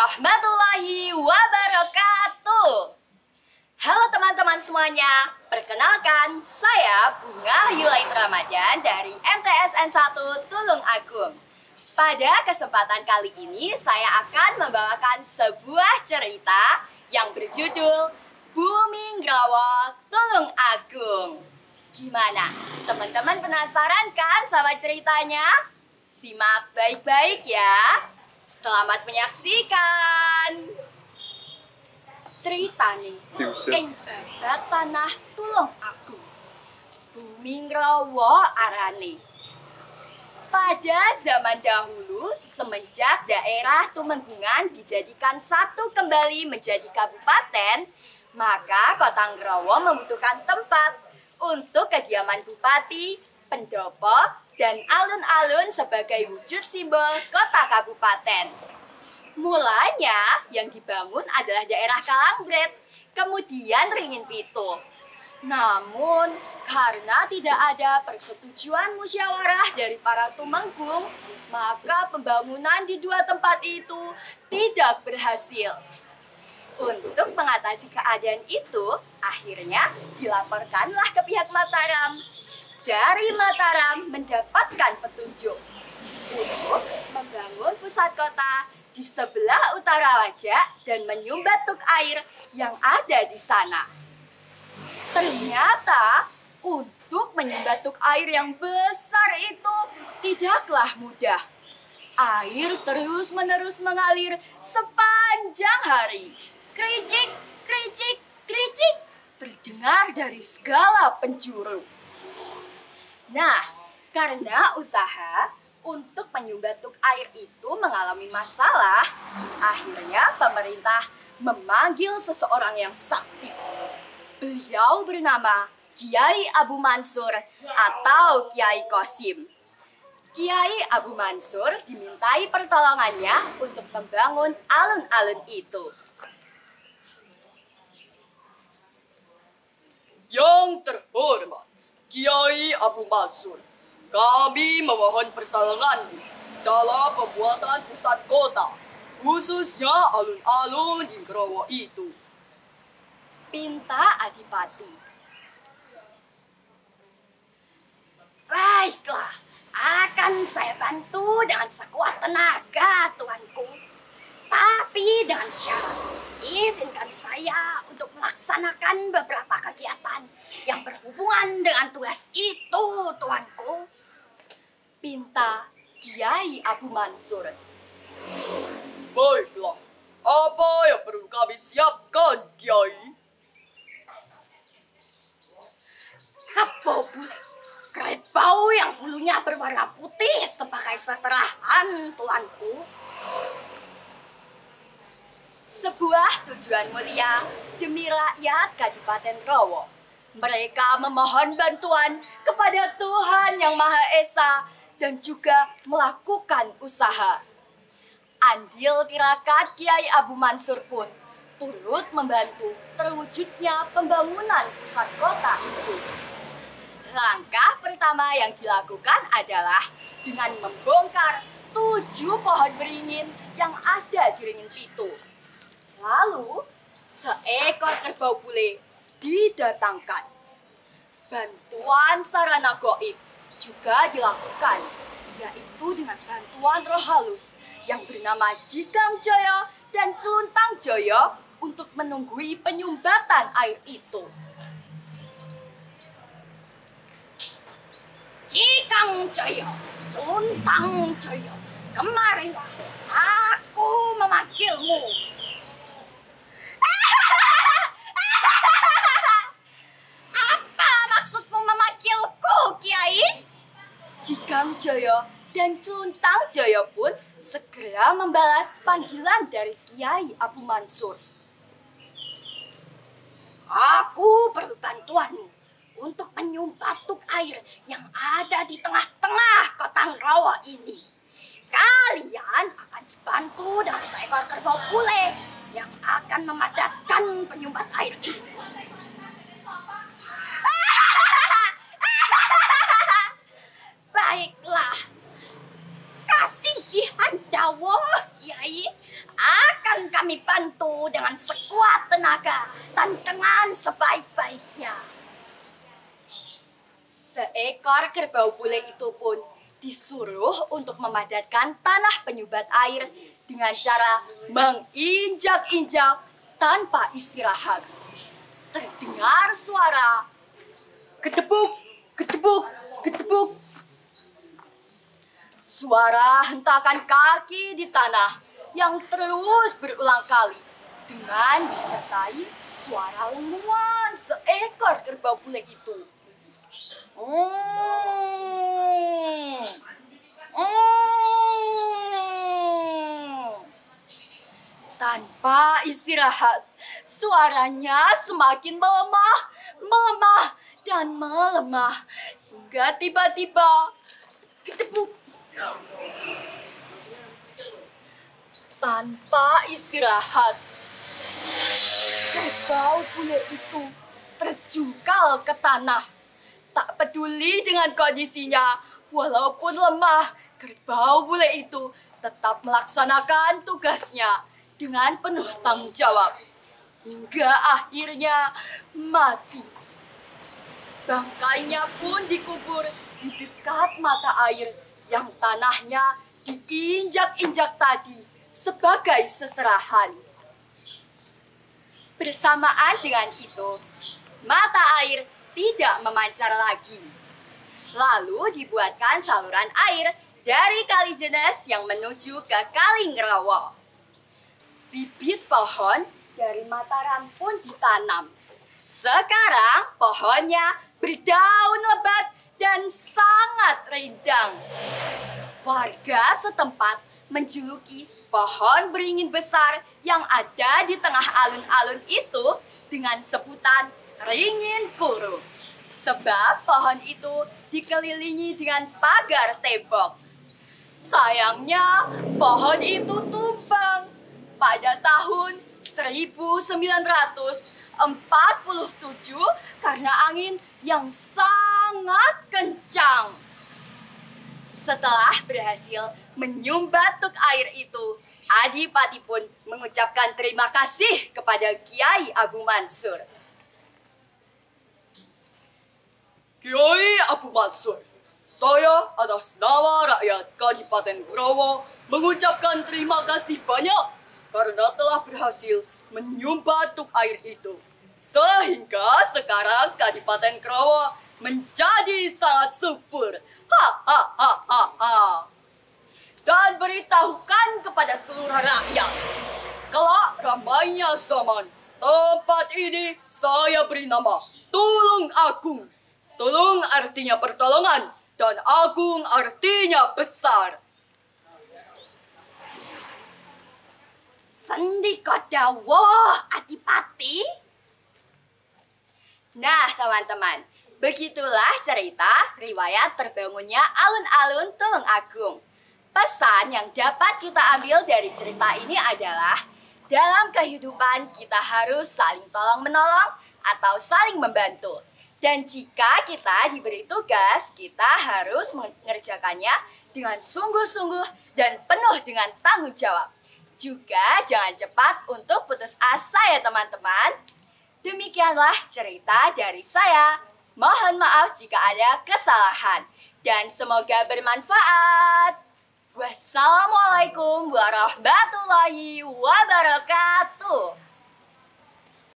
warahmatullahi wabarakatuh. Halo teman-teman semuanya, perkenalkan saya Bunga Yulain Ramadan dari MTSN 1 Tulung Agung. Pada kesempatan kali ini saya akan membawakan sebuah cerita yang berjudul Bumi Ngrawok Tulung Agung. Gimana? Teman-teman penasaran kan sama ceritanya? Simak baik-baik ya. Selamat menyaksikan. Cerita nih, ing babat tanah Tulung Agung. Bumi Ngrawok arane. Pada zaman dahulu, semenjak daerah Tumenggungan dijadikan satu kembali menjadi kabupaten, maka Kota Ngrawok membutuhkan tempat untuk kediaman bupati, pendopo, dan alun-alun sebagai wujud simbol kota kabupaten. Mulanya yang dibangun adalah daerah Kalangbret, kemudian Ringin Pitu. Namun, karena tidak ada persetujuan musyawarah dari para tumenggung, maka pembangunan di dua tempat itu tidak berhasil. Untuk mengatasi keadaan itu, akhirnya dilaporkanlah ke pihak Mataram. Dari Mataram mendapatkan petunjuk untuk membangun pusat kota di sebelah utara Wajak dan menyumbat tuk air yang ada di sana. Ternyata untuk menyumbat tuk air yang besar itu tidaklah mudah. Air terus-menerus mengalir sepanjang hari. Kricik, kricik, kricik terdengar dari segala penjuru. Nah, karena usaha untuk menyumbat tuk air itu mengalami masalah, akhirnya pemerintah memanggil seseorang yang sakti. Beliau bernama Kiai Abu Mansur atau Kiai Qasim. Kiai Abu Mansur dimintai pertolongannya untuk membangun alun-alun itu. Yang terhormat, Kiai Abu Mansur, kami memohon pertolonganmu dalam pembuatan pusat kota, khususnya alun-alun di Ngrawok itu. Pinta Adipati. Baiklah, akan saya bantu dengan sekuat tenaga, tuanku. Tapi dengan syarat, izinkan saya untuk melaksanakan beberapa kegiatan yang berhubungan dengan tugas itu, tuanku. Pinta Kiai Abu Mansur. Baiklah, apa yang perlu kami siapkan, Kiai? Kerbau bule, kerbau yang bulunya berwarna putih sebagai seserahan, tuanku. Sebuah tujuan mulia demi rakyat Kabupaten Ngrawok. Mereka memohon bantuan kepada Tuhan Yang Maha Esa dan juga melakukan usaha. Andil tirakat Kiai Abu Mansur pun turut membantu terwujudnya pembangunan pusat kota itu. Langkah pertama yang dilakukan adalah dengan membongkar 7 pohon beringin yang ada di Ringin Pitu. Lalu, seekor kerbau bule didatangkan. Bantuan sarana goib juga dilakukan, yaitu dengan bantuan roh halus yang bernama Jikang Jaya dan Celuntang Jaya untuk menunggui penyumbatan air itu. Jikang Jaya, Celuntang Jaya, kemarilah, aku memanggilmu. Apa maksudmu memanggilku, Kiai? Jikang Jaya dan Celuntang Jaya pun segera membalas panggilan dari Kiai Abu Mansur. Aku perlu bantuanmu untuk menyumbat tuk air yang ada di tengah-tengah kota Ngrawok ini. Kalian akan dibantu dengan seekor kerbau bule yang akan memadatkan penyumbat air itu. Baiklah, Kasinggihan dawuh, Kiai, akan kami bantu dengan sekuat tenaga dan dengan sebaik-baiknya. Seekor kerbau bule itu pun disuruh untuk memadatkan tanah penyumbat air dengan cara menginjak-injak tanpa istirahat. Terdengar suara gedebuk, gedebuk, gedebuk. Suara hentakan kaki di tanah yang terus berulang kali dengan disertai suara lenguan seekor kerbau bule itu. Tanpa istirahat, suaranya semakin melemah, melemah, dan melemah. Hingga tiba-tiba, gedebuk. Tanpa istirahat, kerbau bule itu terjungkal ke tanah. Tak peduli dengan kondisinya, walaupun lemah, kerbau bule itu tetap melaksanakan tugasnya dengan penuh tanggung jawab. Hingga akhirnya mati. Bangkainya pun dikubur di dekat mata air yang tanahnya diinjak-injak tadi sebagai seserahan. Bersamaan dengan itu, mata air tidak memancar lagi. Lalu dibuatkan saluran air dari Kali Jenes yang menuju ke Kali Ngerawo. Bibit pohon dari Mataram pun ditanam. Sekarang pohonnya berdaun lebat dan sangat rindang. Warga setempat menjuluki pohon beringin besar yang ada di tengah alun-alun itu dengan sebutan ringin kuru. Sebab pohon itu dikelilingi dengan pagar tembok. Sayangnya pohon itu tumbang pada tahun 1947 karena angin yang sangat kencang. Setelah berhasil menyumbat tuk air itu, Adipati pun mengucapkan terima kasih kepada Kiai Abu Mansur. Kiai Abu Mansur, saya atas nama rakyat Kadipaten Ngerawo mengucapkan terima kasih banyak karena telah berhasil menyumbat tuk air itu. Sehingga sekarang Kadipaten Ngerawo menjadi sangat subur. Dan beritahukan kepada seluruh rakyat, kalau ramainya zaman, tempat ini saya beri nama Tulung Agung. Tulung artinya pertolongan, dan agung artinya besar. Sendikodawo, Adipati. Nah, teman-teman, begitulah cerita riwayat terbangunnya alun-alun Tulung Agung. Pesan yang dapat kita ambil dari cerita ini adalah dalam kehidupan kita harus saling tolong-menolong atau saling membantu. Dan jika kita diberi tugas, kita harus mengerjakannya dengan sungguh-sungguh dan penuh dengan tanggung jawab. Juga jangan cepat untuk putus asa ya teman-teman. Demikianlah cerita dari saya. Mohon maaf jika ada kesalahan. Dan semoga bermanfaat. Wassalamualaikum warahmatullahi wabarakatuh.